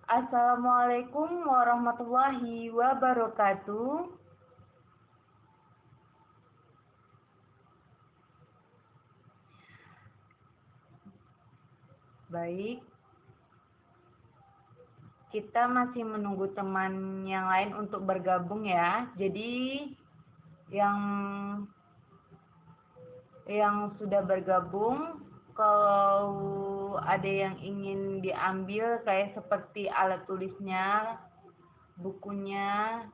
Assalamualaikum warahmatullahi wabarakatuh. Baik, kita masih menunggu teman yang lain untuk bergabung ya. Jadi yang sudah bergabung, kalau ada yang ingin diambil kayak seperti alat tulisnya, bukunya,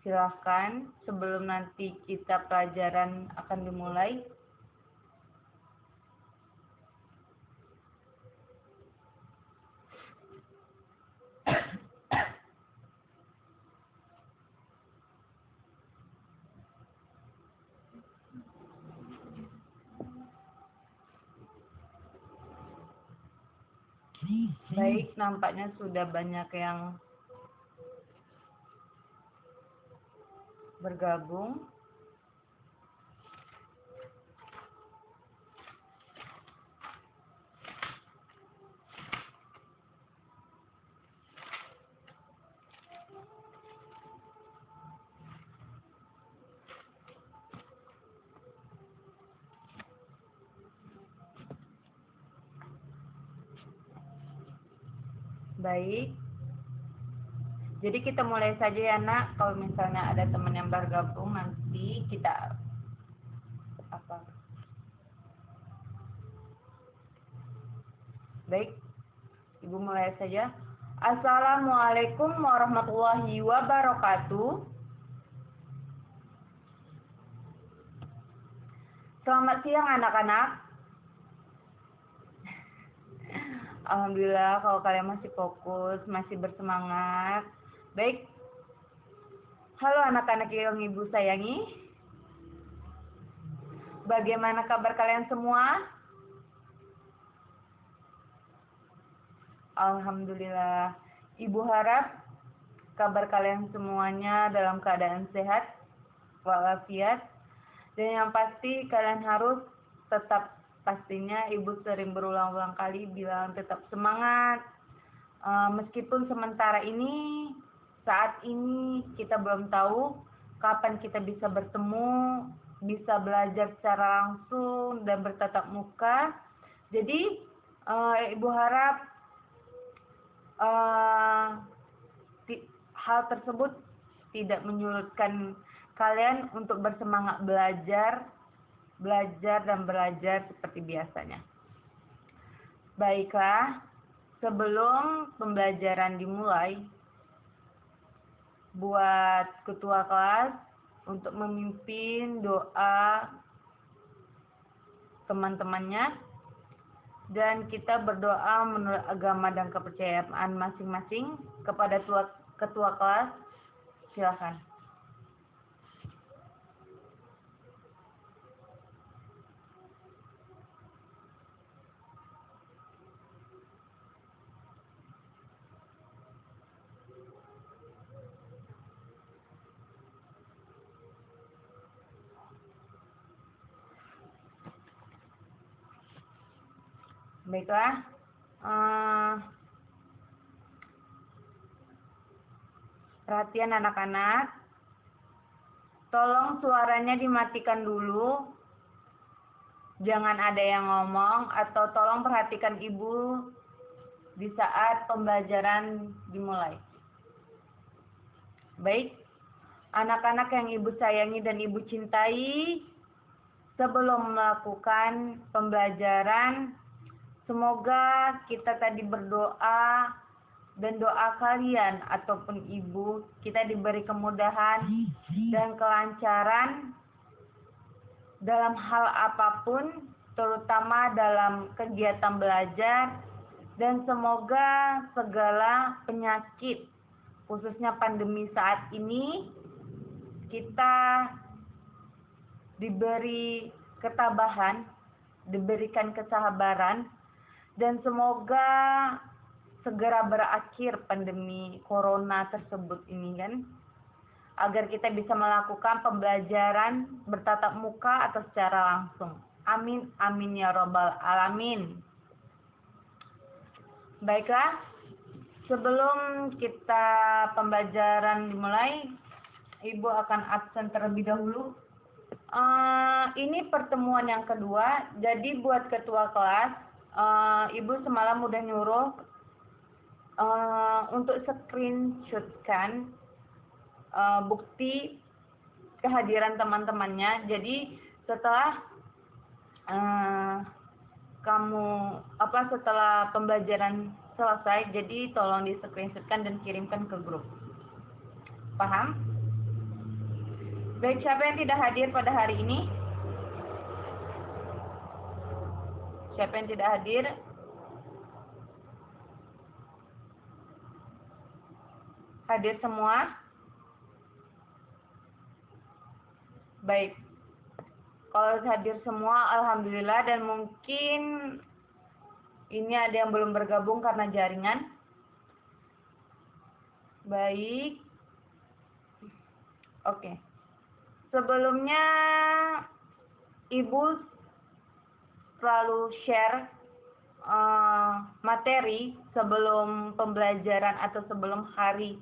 silahkan sebelum nanti kita pelajaran akan dimulai. Baik, nampaknya sudah banyak yang bergabung. Baik, jadi kita mulai saja ya nak. Kalau misalnya ada teman yang bergabung, nanti kita apa? Baik, ibu mulai saja. Assalamualaikum warahmatullahi wabarakatuh. Selamat siang anak-anak. Alhamdulillah kalau kalian masih fokus, masih bersemangat. Baik. Halo anak-anak yang ibu sayangi. Bagaimana kabar kalian semua? Alhamdulillah. Ibu harap kabar kalian semuanya dalam keadaan sehat, walafiat. Dan yang pasti kalian harus tetap, pastinya ibu sering berulang-ulang kali bilang tetap semangat. Meskipun sementara ini, saat ini kita belum tahu kapan kita bisa bertemu, bisa belajar secara langsung dan bertatap muka. Jadi ibu harap hal tersebut tidak menyurutkan kalian untuk bersemangat belajar dan belajar seperti biasanya. Baiklah, sebelum pembelajaran dimulai, buat ketua kelas untuk memimpin doa teman-temannya, dan kita berdoa menurut agama dan kepercayaan masing-masing kepada ketua kelas. Silakan. Baiklah, perhatian anak-anak, tolong suaranya dimatikan dulu, jangan ada yang ngomong, atau tolong perhatikan ibu di saat pembelajaran dimulai. Baik, anak-anak yang ibu sayangi dan ibu cintai, sebelum melakukan pembelajaran, semoga kita tadi berdoa dan doa kalian ataupun ibu, kita diberi kemudahan dan kelancaran dalam hal apapun, terutama dalam kegiatan belajar, dan semoga segala penyakit, khususnya pandemi saat ini, kita diberi ketabahan, diberikan kesabaran, dan semoga segera berakhir pandemi corona tersebut ini kan, agar kita bisa melakukan pembelajaran bertatap muka atau secara langsung. Amin, amin ya robbal alamin. Baiklah, Sebelum kita pembelajaran dimulai, Ibu akan absen terlebih dahulu. Ini pertemuan yang kedua, jadi buat ketua kelas, Ibu semalam udah nyuruh untuk screenshotkan bukti kehadiran teman-temannya. Jadi setelah setelah pembelajaran selesai, jadi tolong di screenshotkan dan kirimkan ke grup. Paham? Baik, siapa yang tidak hadir pada hari ini? Siapa yang tidak hadir? Hadir semua? Baik. Kalau hadir semua, alhamdulillah, dan mungkin ini ada yang belum bergabung karena jaringan. Baik. Oke. Sebelumnya, Ibu selalu share materi sebelum pembelajaran atau sebelum hari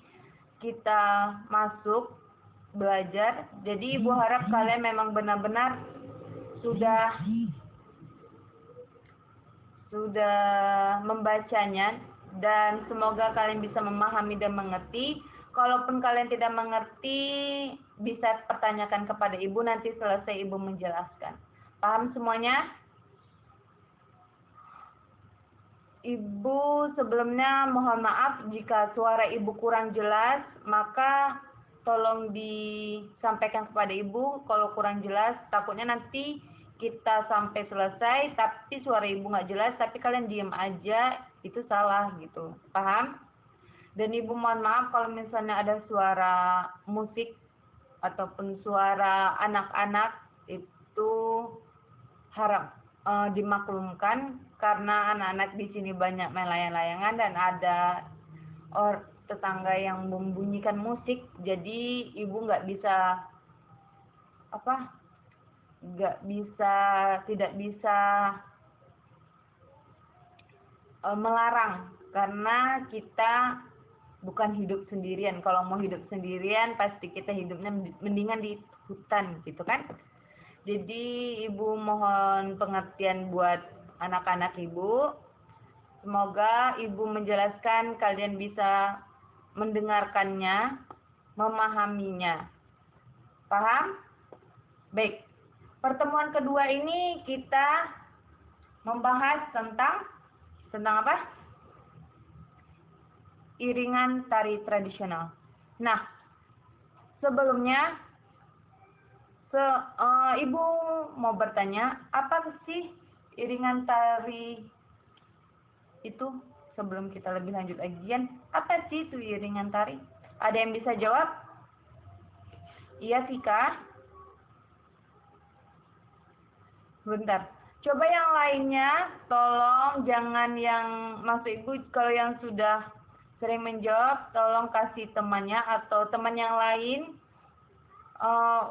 kita masuk belajar. Jadi Ibu harap kalian memang benar-benar sudah membacanya, dan semoga kalian bisa memahami dan mengerti. Kalaupun kalian tidak mengerti, bisa pertanyakan kepada Ibu, nanti selesai Ibu menjelaskan. Paham semuanya? Ibu sebelumnya mohon maaf jika suara Ibu kurang jelas, maka tolong disampaikan kepada Ibu kalau kurang jelas. Takutnya nanti kita sampai selesai tapi suara Ibu nggak jelas, tapi kalian diem aja, itu salah gitu. Paham? Dan Ibu mohon maaf kalau misalnya ada suara musik ataupun suara anak-anak, itu harap dimaklumkan karena anak-anak di sini banyak main layang-layangan dan ada tetangga yang membunyikan musik, jadi Ibu tidak bisa melarang, karena kita bukan hidup sendirian. Kalau mau hidup sendirian pasti kita hidupnya mendingan di hutan gitu kan. Jadi Ibu mohon pengertian buat anak-anak Ibu. Semoga Ibu menjelaskan kalian bisa mendengarkannya, memahaminya. Paham? Baik. Pertemuan kedua ini kita membahas tentang apa? Iringan tari tradisional. Nah, sebelumnya Ibu mau bertanya, apa sih iringan tari itu? Sebelum kita lebih lanjut ajian, apa sih itu iringan tari? Ada yang bisa jawab? Iya, Vika? Bentar. Coba yang lainnya, tolong jangan yang maksud Ibu, kalau yang sudah sering menjawab, tolong kasih temannya atau teman yang lain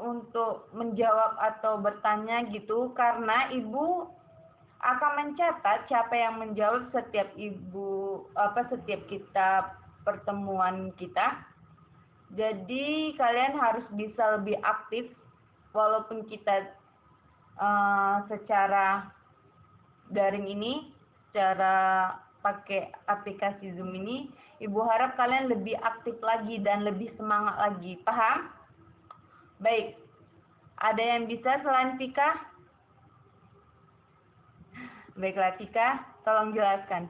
untuk menjawab atau bertanya gitu, karena Ibu akan mencatat siapa yang menjawab setiap kita pertemuan kita. Jadi kalian harus bisa lebih aktif, walaupun kita secara daring ini, secara pakai aplikasi Zoom ini, Ibu harap kalian lebih aktif lagi dan lebih semangat lagi. Paham? Baik. Ada yang bisa selain Tika? Baiklah, Tika, tolong jelaskan.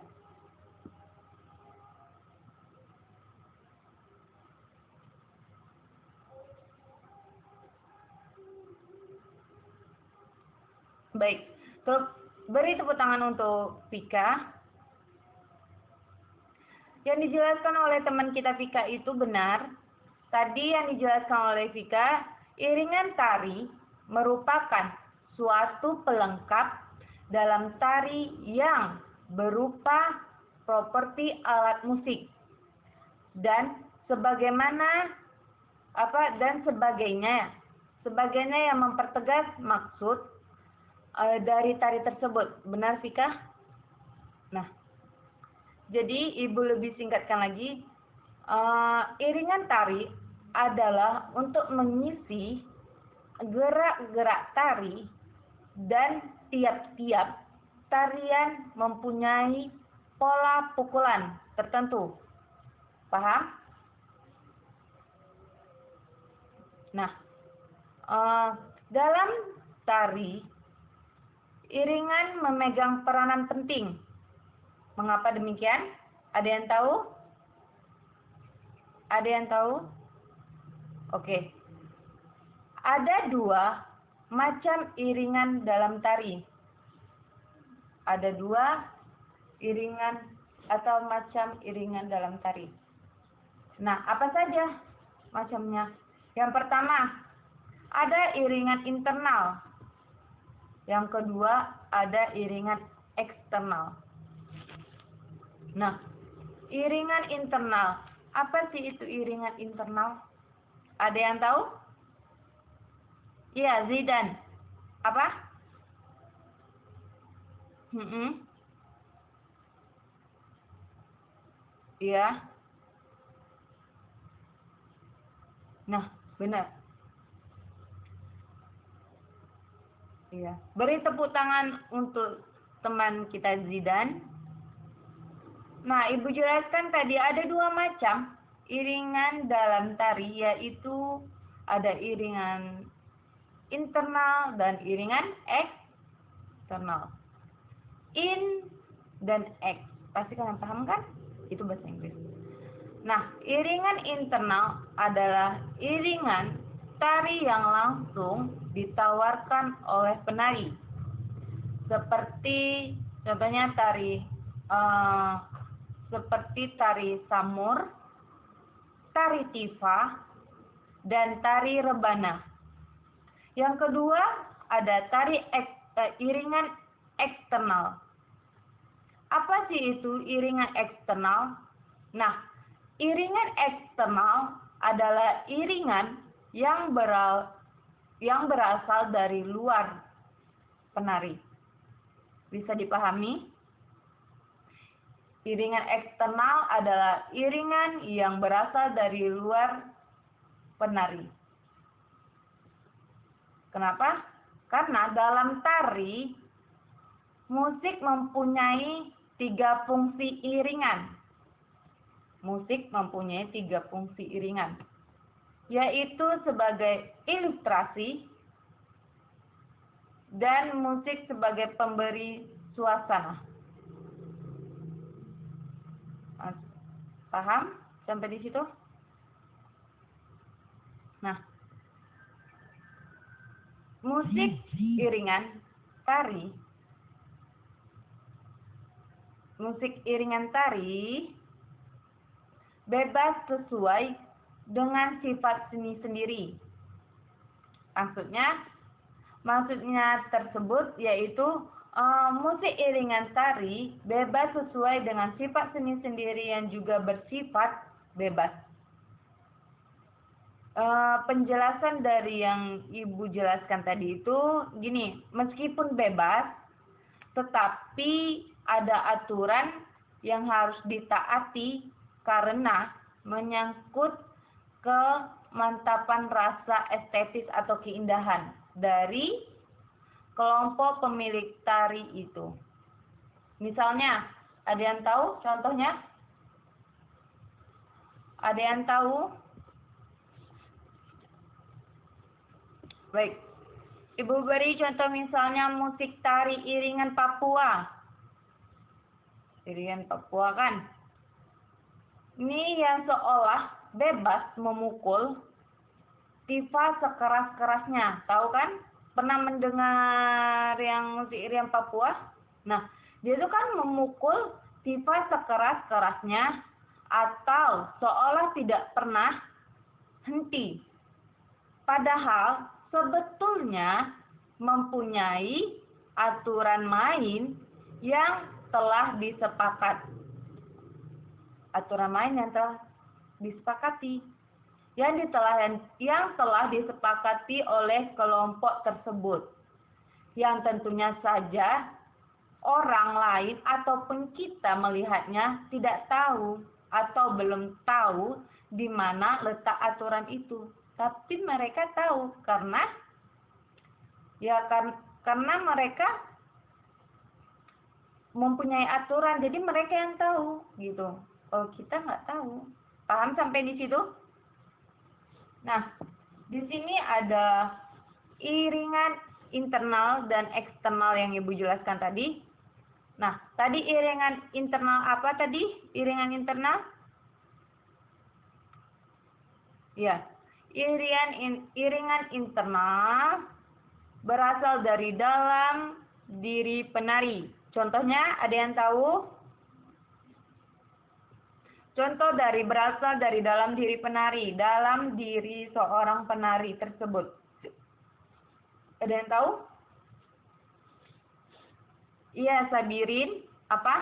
Baik, beri tepuk tangan untuk Vika. Yang dijelaskan oleh teman kita Vika itu benar. Tadi yang dijelaskan oleh Vika, iringan tari merupakan suatu pelengkap dalam tari yang berupa properti alat musik dan sebagainya yang mempertegas maksud dari tari tersebut. Benar, Vika? Nah, Jadi Ibu lebih singkatkan lagi, iringan tari adalah untuk mengisi gerak-gerak tari dan tiap-tiap tarian mempunyai pola pukulan tertentu. Paham? Nah, dalam tari, iringan memegang peranan penting. Mengapa demikian? Ada yang tahu? Ada yang tahu? Oke. Ada dua macam iringan dalam tari. Ada dua iringan atau macam iringan dalam tari. Nah, apa saja macamnya? Yang pertama, ada iringan internal. Yang kedua, ada iringan eksternal. Nah, iringan internal. Apa sih itu iringan internal? Ada yang tahu? Iya, Zidan. Apa? Iya. Nah, benar. Iya. Beri tepuk tangan untuk teman kita Zidan. Nah, Ibu jelaskan tadi ada dua macam iringan dalam tari, yaitu ada iringan internal dan iringan eksternal. In dan ex. Pasti kalian paham kan? Itu bahasa Inggris. Nah, iringan internal adalah iringan tari yang langsung ditawarkan oleh penari. Seperti contohnya seperti tari samur, tari tifa, dan tari rebana. Yang kedua ada iringan eksternal. Apa sih itu iringan eksternal? Nah, iringan eksternal adalah iringan yang berasal dari luar penari. Bisa dipahami? Iringan eksternal adalah iringan yang berasal dari luar penari. Kenapa? Karena dalam tari, musik mempunyai 3 fungsi iringan. Musik mempunyai 3 fungsi iringan, yaitu sebagai ilustrasi dan musik sebagai pemberi suasana. Paham sampai di situ? Nah, musik iringan tari bebas sesuai dengan sifat seni sendiri. Maksudnya tersebut yaitu musik iringan tari bebas sesuai dengan sifat seni sendiri yang juga bersifat bebas. Penjelasan dari yang Ibu jelaskan tadi itu gini, meskipun bebas, tetapi ada aturan yang harus ditaati karena menyangkut kemantapan rasa estetis atau keindahan dari kelompok pemilik tari itu. Misalnya, ada yang tahu contohnya? Ada yang tahu? Baik. Ibu beri contoh misalnya musik tari iringan Papua. Iringan Papua kan? Ini yang seolah bebas memukul tifa sekeras-kerasnya. Tahu kan? Pernah mendengar yang musik iringan Papua? Nah, dia itu kan memukul tifa sekeras-kerasnya atau seolah tidak pernah henti. Padahal sebetulnya mempunyai aturan main yang telah disepakati. Aturan main yang telah disepakati. Yang telah disepakati oleh kelompok tersebut, yang tentunya saja orang lain ataupun kita melihatnya tidak tahu atau belum tahu di mana letak aturan itu. Tapi mereka tahu karena karena mereka mempunyai aturan, jadi mereka yang tahu gitu. Kalau kita nggak tahu. Paham sampai di situ? Nah, di sini ada iringan internal dan eksternal yang Ibu jelaskan tadi. Nah, tadi iringan internal apa tadi? Iringan internal? Ya, iringan internal berasal dari dalam diri penari. Contohnya, ada yang tahu? Contoh berasal dari dalam diri penari, dalam diri seorang penari tersebut. Ada yang tahu? Iya, Sabirin. Apa?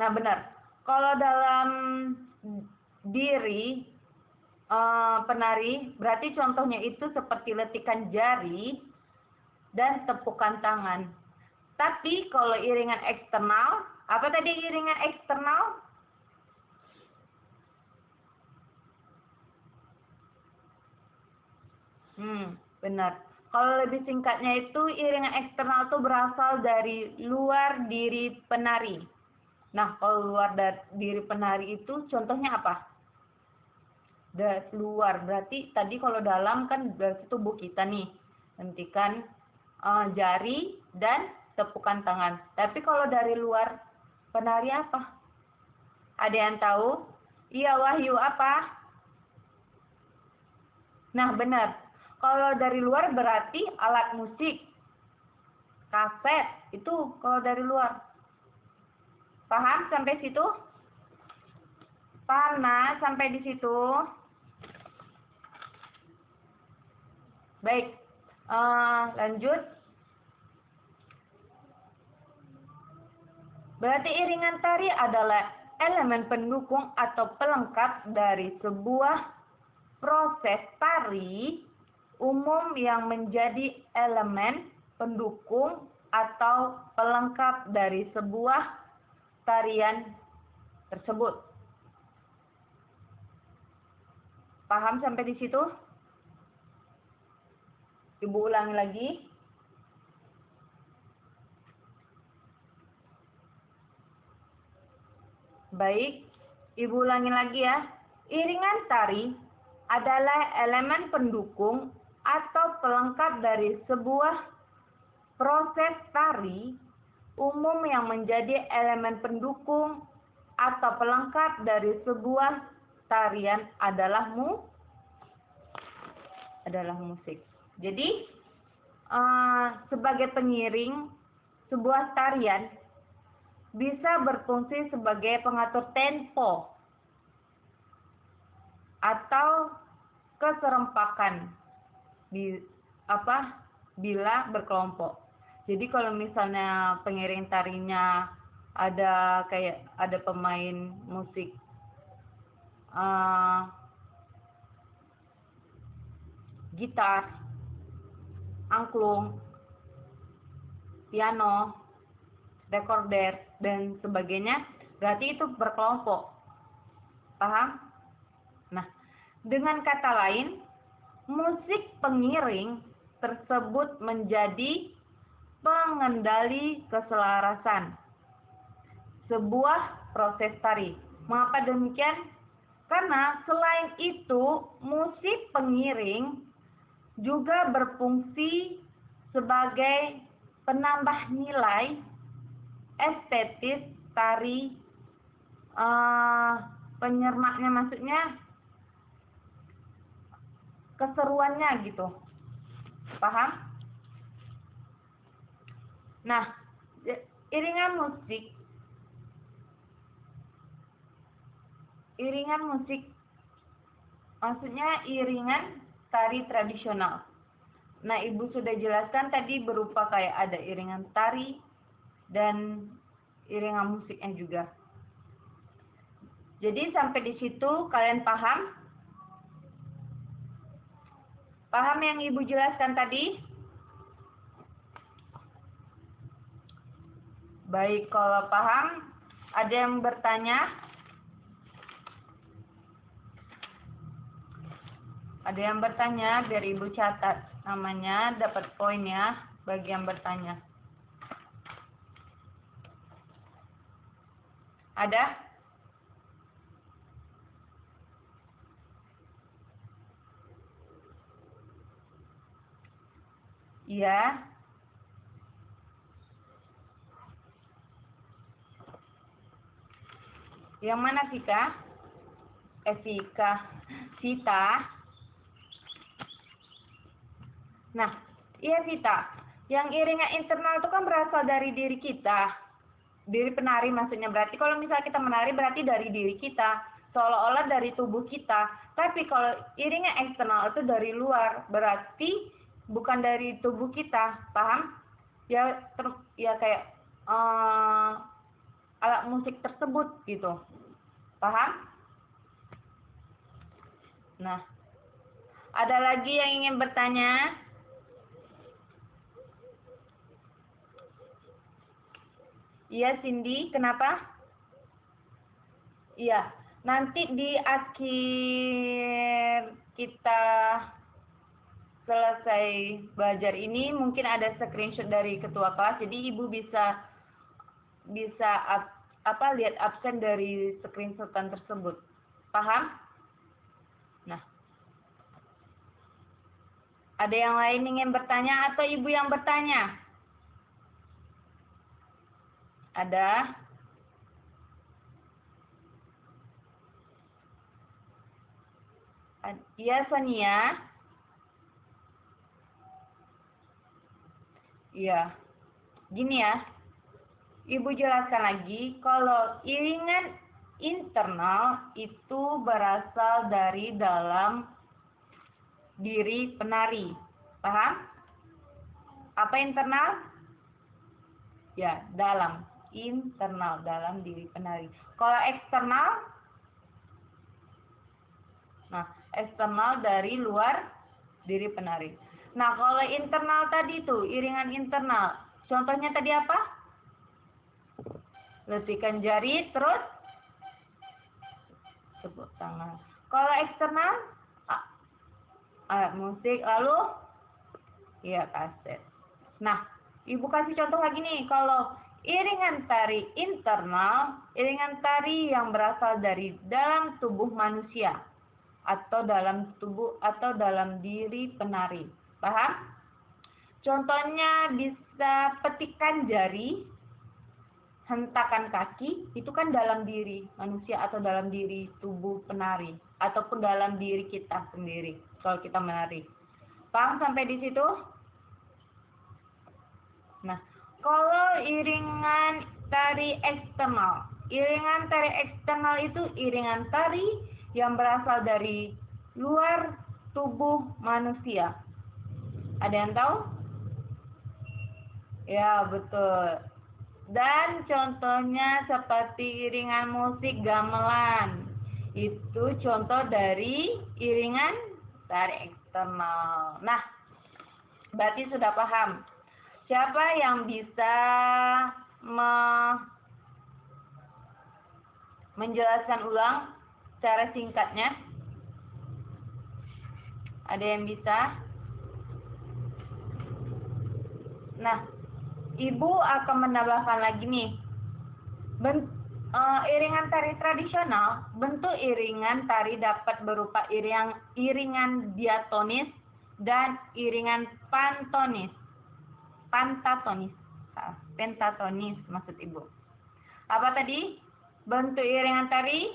Nah, benar. Kalau dalam diri penari, berarti contohnya itu seperti letikan jari dan tepukan tangan. Tapi kalau iringan eksternal, apa tadi iringan eksternal? Benar. Kalau lebih singkatnya itu iringan eksternal itu berasal dari luar diri penari. Nah, kalau luar dari diri penari itu contohnya apa? Dari luar, berarti tadi kalau dalam kan berarti tubuh kita nih. Hentikan jari dan tepukan tangan. Tapi kalau dari luar penari apa? Ada yang tahu? Iya, Wahyu, apa? Nah, benar. Kalau dari luar berarti alat musik. Kaset, itu kalau dari luar. Paham sampai situ? Paham, nah, sampai di situ? Baik, lanjut. Berarti iringan tari adalah elemen pendukung atau pelengkap dari sebuah proses tari umum yang menjadi elemen pendukung atau pelengkap dari sebuah tarian tersebut. Paham sampai di situ? Ibu ulangi lagi. Baik, Ibu ulangi lagi ya. Iringan tari adalah elemen pendukung atau pelengkap dari sebuah proses tari umum yang menjadi elemen pendukung atau pelengkap dari sebuah tarian adalah musik. Jadi, sebagai pengiring sebuah tarian bisa berfungsi sebagai pengatur tempo atau keserempakan bila berkelompok. Jadi kalau misalnya pengiring tarinya ada pemain musik gitar, angklung, piano, recorder, dan sebagainya, berarti itu berkelompok. Paham? Nah, dengan kata lain, musik pengiring tersebut menjadi pengendali keselarasan sebuah proses tari. Mengapa demikian? Karena selain itu, musik pengiring juga berfungsi sebagai penambah nilai estetis tari, penyermaknya, maksudnya keseruannya gitu. Paham? Nah, iringan musik maksudnya iringan tari tradisional. Nah, Ibu sudah jelaskan tadi berupa kayak ada iringan tari dan iringan musiknya juga. Jadi sampai di situ kalian paham? Paham yang Ibu jelaskan tadi? Baik, kalau paham, ada yang bertanya? Ada yang bertanya, biar Ibu catat namanya, dapat poin ya, bagi yang bertanya. Ada? Iya. Yang mana Vika? Vika. Vita. Nah, iya Vita. Yang iringan internal itu kan berasal dari diri kita. Diri penari maksudnya. Berarti kalau misalnya kita menari berarti dari diri kita. Seolah-olah dari tubuh kita. Tapi kalau iringan eksternal itu dari luar. Berarti bukan dari tubuh kita. Paham? Ya, ya kayak alat musik tersebut gitu. Paham? Nah, ada lagi yang ingin bertanya? Iya, Cindy, kenapa? Iya, nanti di akhir kita selesai belajar ini mungkin ada screenshot dari ketua kelas, jadi Ibu bisa lihat absen dari screenshotan tersebut. Paham? Nah, ada yang lain ingin bertanya atau Ibu yang bertanya? Ada? Iya, Sonia. Iya. Gini ya. Ibu jelaskan lagi, kalau iringan internal itu berasal dari dalam diri penari. Paham? Apa internal? Ya, dalam. Internal, dalam diri penari. Kalau eksternal? Nah, eksternal dari luar diri penari. Nah, kalau internal tadi tuh, iringan internal. Contohnya tadi apa? Letikan jari, terus tepuk tangan. Kalau eksternal, alat musik, lalu ya kaset. Nah, Ibu kasih contoh lagi nih. Kalau iringan tari internal, iringan tari yang berasal dari dalam tubuh manusia atau dalam tubuh atau dalam diri penari. Paham? Contohnya bisa petikan jari, hentakan kaki, itu kan dalam diri manusia atau dalam diri tubuh penari ataupun dalam diri kita sendiri kalau kita menari. Paham sampai di situ? Nah, kalau iringan tari eksternal itu iringan tari yang berasal dari luar tubuh manusia. Ada yang tahu? Ya, betul. Dan contohnya seperti iringan musik gamelan. Itu contoh dari iringan tari eksternal. Nah, berarti sudah paham. Siapa yang bisa menjelaskan ulang secara singkatnya? Ada yang bisa? Nah, Ibu akan menambahkan lagi nih. Iringan tari tradisional, bentuk iringan tari dapat berupa iringan diatonis dan iringan pentatonis maksud Ibu. Apa tadi? Bentuk iringan tari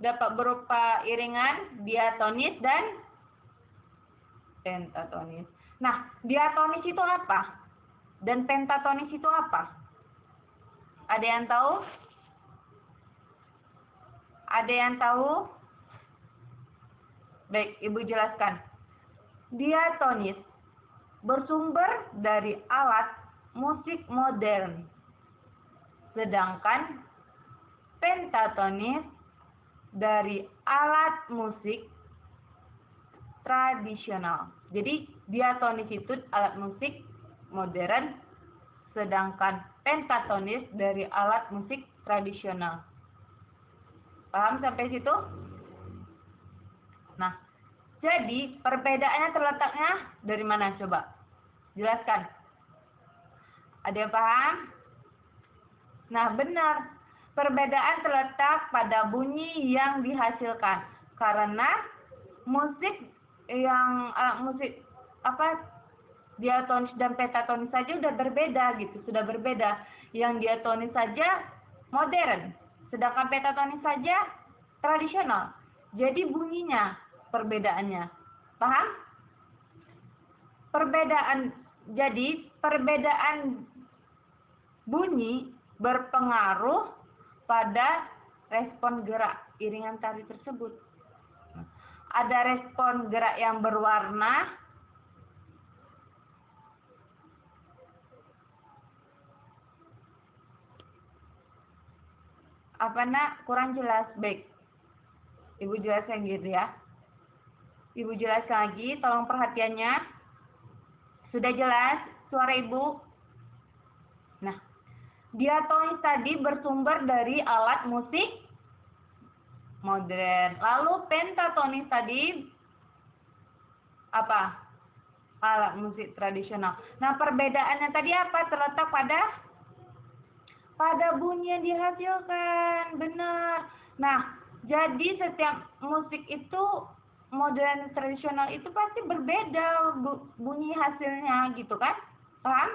dapat berupa iringan diatonis dan pentatonis. Nah, diatonis itu apa? Dan pentatonis itu apa? Ada yang tahu? Ada yang tahu? Baik, Ibu jelaskan. Diatonis bersumber dari alat musik modern. Sedangkan pentatonis dari alat musik tradisional. Jadi diatonis itu alat musik modern, sedangkan pentatonis dari alat musik tradisional. Paham sampai situ? Nah, jadi perbedaannya terletaknya dari mana coba? Jelaskan. Ada yang paham? Nah, benar. Perbedaan terletak pada bunyi yang dihasilkan. Karena musik diatonis dan pentatonis saja sudah berbeda gitu, sudah berbeda. Yang diatonis saja modern, sedangkan pentatonis saja tradisional. Jadi bunyinya perbedaannya. Paham? Perbedaan bunyi berpengaruh pada respon gerak iringan tari tersebut. Ada respon gerak yang berwarna, kurang jelas. Baik, Ibu jelaskan gitu ya. Ibu jelaskan lagi, tolong perhatiannya. Sudah jelas suara Ibu? Nah, diatonis tadi bersumber dari alat musik modern. Lalu pentatonis tadi apa? Alat musik tradisional. Nah, perbedaannya tadi apa? Terletak pada bunyi yang dihasilkan. Benar. Nah, jadi setiap musik itu modern tradisional itu pasti berbeda bunyi hasilnya gitu kan? Paham?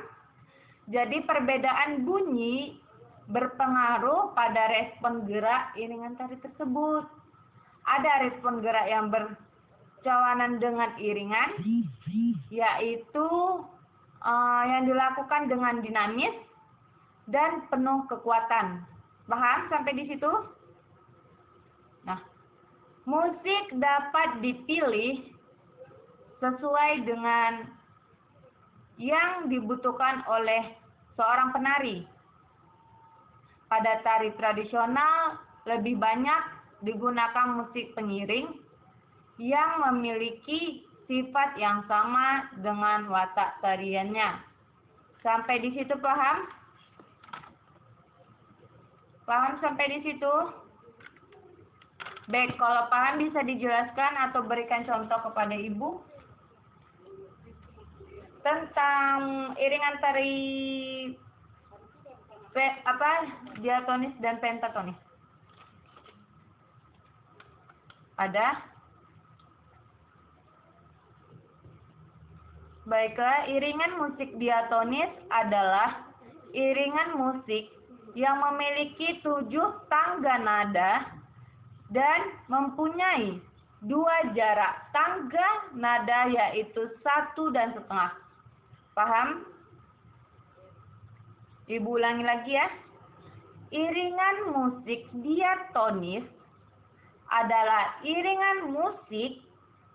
Jadi perbedaan bunyi berpengaruh pada respon gerak iringan tari tersebut. Ada respon gerak yang berlawanan dengan iringan, yaitu yang dilakukan dengan dinamis dan penuh kekuatan. Paham sampai di situ? Nah, musik dapat dipilih sesuai dengan yang dibutuhkan oleh seorang penari. Pada tari tradisional lebih banyak digunakan musik pengiring yang memiliki sifat yang sama dengan watak tariannya. Sampai di situ paham? Paham sampai di situ? Baik, kalau paham bisa dijelaskan atau berikan contoh kepada Ibu tentang iringan tari diatonis dan pentatonis. Ada? Baiklah, iringan musik diatonis adalah iringan musik yang memiliki 7 tangga nada dan mempunyai 2 jarak tangga nada, yaitu 1 dan setengah. Paham? Ibu ulangi lagi ya. Iringan musik diatonis adalah iringan musik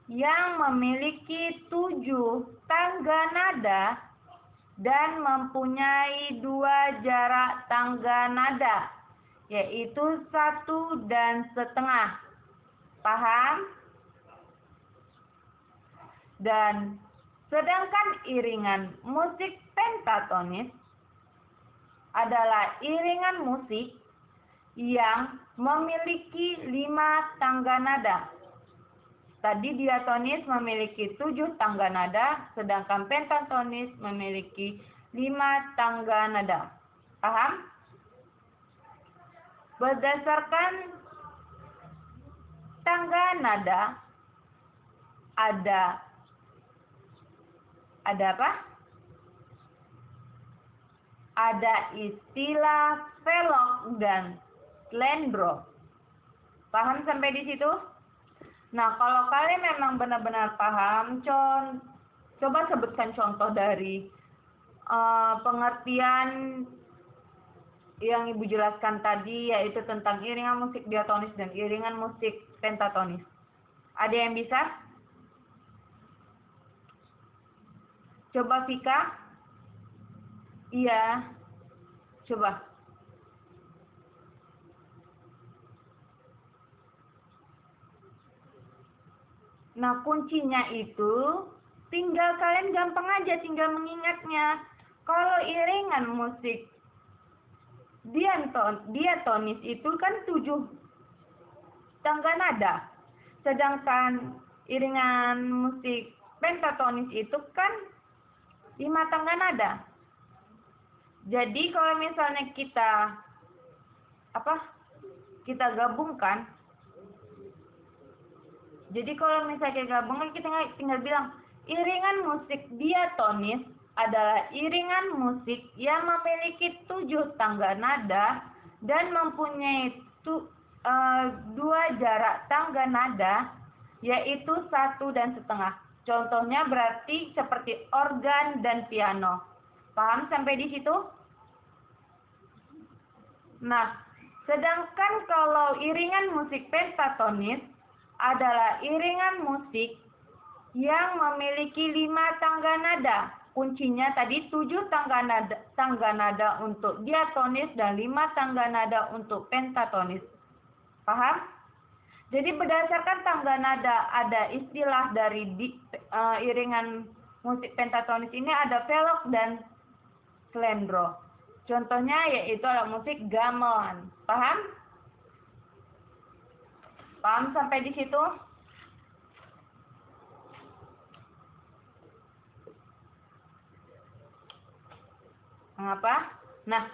yang memiliki 7 tangga nada dan mempunyai 2 jarak tangga nada, yaitu 1 dan setengah. Paham? Dan sedangkan iringan musik pentatonis adalah iringan musik yang memiliki 5 tangga nada. Tadi diatonis memiliki 7 tangga nada, sedangkan pentatonis memiliki 5 tangga nada. Paham? Berdasarkan tangga nada ada apa? Ada istilah velok dan slendro. Paham sampai di situ? Nah, kalau kalian memang benar-benar paham, coba sebutkan contoh dari pengertian yang Ibu jelaskan tadi, yaitu tentang iringan musik diatonis dan iringan musik pentatonis. Ada yang bisa? Coba Vika. Iya. Coba. Nah, kuncinya itu tinggal kalian gampang aja tinggal mengingatnya. Kalau iringan musik diatonis itu kan 7 tangga nada. Sedangkan iringan musik pentatonis itu kan 5 tangga nada. Jadi kalau misalnya kita gabungkan, kita tinggal bilang iringan musik diatonis adalah iringan musik yang memiliki 7 tangga nada dan mempunyai 2 jarak tangga nada, yaitu 1,5. Contohnya berarti seperti organ dan piano. Paham sampai di situ? Nah, sedangkan kalau iringan musik pentatonis adalah iringan musik yang memiliki 5 tangga nada. Kuncinya tadi 7 tangga nada untuk diatonis dan 5 tangga nada untuk pentatonis. Paham? Jadi berdasarkan tangga nada ada istilah dari iringan musik pentatonis ini ada velok dan slendro. Contohnya yaitu alat musik gamelan. Paham? Paham sampai di situ? Mengapa? Nah,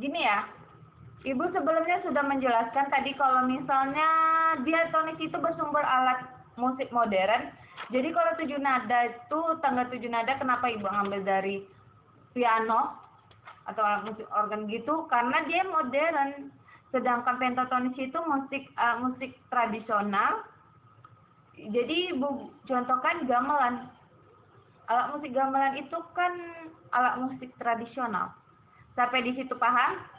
gini ya. Ibu sebelumnya sudah menjelaskan tadi kalau misalnya diatonis itu bersumber alat musik modern. Jadi kalau 7 nada itu, tangga 7 nada, kenapa ibu ambil dari piano atau alat musik organ gitu? Karena dia modern. Sedangkan pentatonis itu musik tradisional. Jadi ibu contohkan gamelan. Alat musik gamelan itu kan alat musik tradisional. Sampai di situ paham?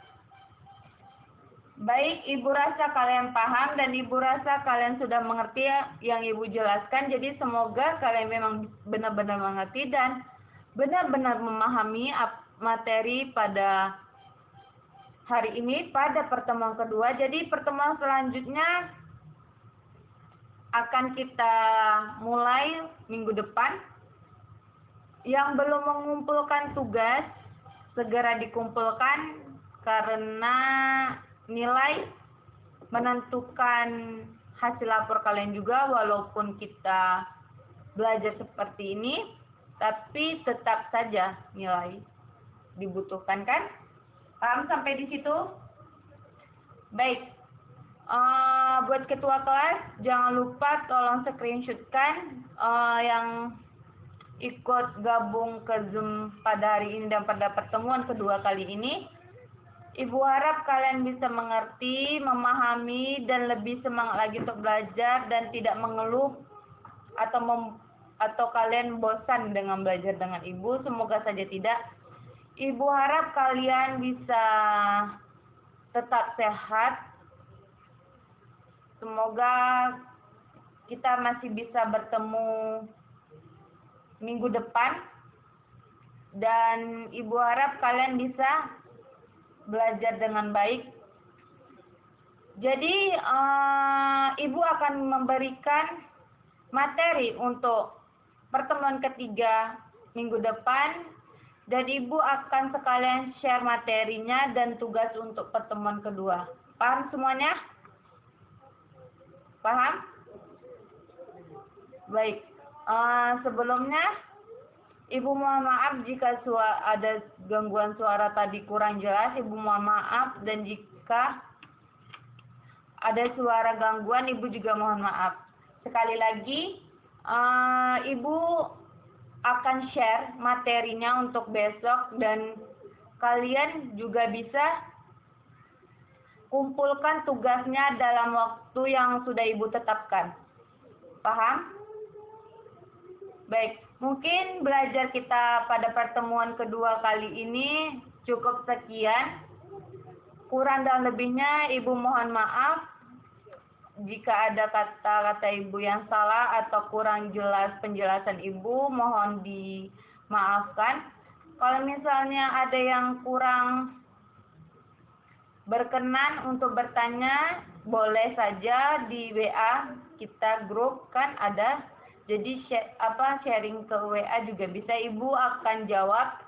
Baik, ibu rasa kalian paham dan ibu rasa kalian sudah mengerti yang ibu jelaskan. Jadi semoga kalian memang benar-benar mengerti dan benar-benar memahami materi pada hari ini pada pertemuan kedua. Jadi pertemuan selanjutnya akan kita mulai minggu depan. Yang belum mengumpulkan tugas segera dikumpulkan karena nilai menentukan hasil lapor kalian juga. Walaupun kita belajar seperti ini, tapi tetap saja nilai dibutuhkan kan? Paham sampai di situ? Baik. Buat ketua kelas jangan lupa tolong screenshotkan yang ikut gabung ke Zoom pada hari ini dan pada pertemuan kedua kali ini. Ibu harap kalian bisa mengerti, memahami, dan lebih semangat lagi untuk belajar dan tidak mengeluh atau kalian bosan dengan belajar dengan ibu. Semoga saja tidak. Ibu harap kalian bisa tetap sehat. Semoga kita masih bisa bertemu minggu depan. Dan ibu harap kalian bisa belajar dengan baik. Jadi ibu akan memberikan materi untuk pertemuan ketiga minggu depan dan ibu akan sekalian share materinya dan tugas untuk pertemuan kedua. Paham semuanya? Paham? Baik. Sebelumnya ibu mohon maaf jika ada gangguan suara tadi kurang jelas. Ibu mohon maaf, dan jika ada suara gangguan, ibu juga mohon maaf. Sekali lagi, ibu akan share materinya untuk besok dan kalian juga bisa kumpulkan tugasnya dalam waktu yang sudah ibu tetapkan. Paham? Baik. Mungkin belajar kita pada pertemuan kedua kali ini cukup sekian. Kurang dan lebihnya ibu mohon maaf. Jika ada kata-kata ibu yang salah atau kurang jelas penjelasan ibu, mohon dimaafkan. Kalau misalnya ada yang kurang berkenan untuk bertanya, boleh saja di WA kita grup kan ada. Jadi sharing ke WA juga bisa. Ibu akan jawab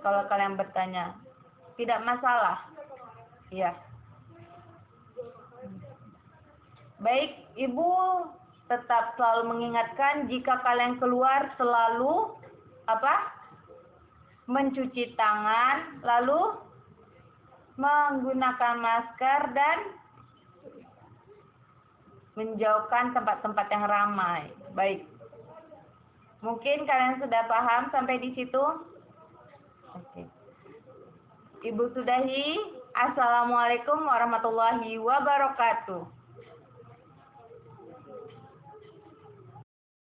kalau kalian bertanya. Tidak masalah. Ya. Baik, Ibu tetap selalu mengingatkan jika kalian keluar selalu mencuci tangan, lalu menggunakan masker dan menjauhkan tempat-tempat yang ramai. Baik. Mungkin kalian sudah paham sampai di situ? Oke. Ibu sudahi. Assalamualaikum warahmatullahi wabarakatuh.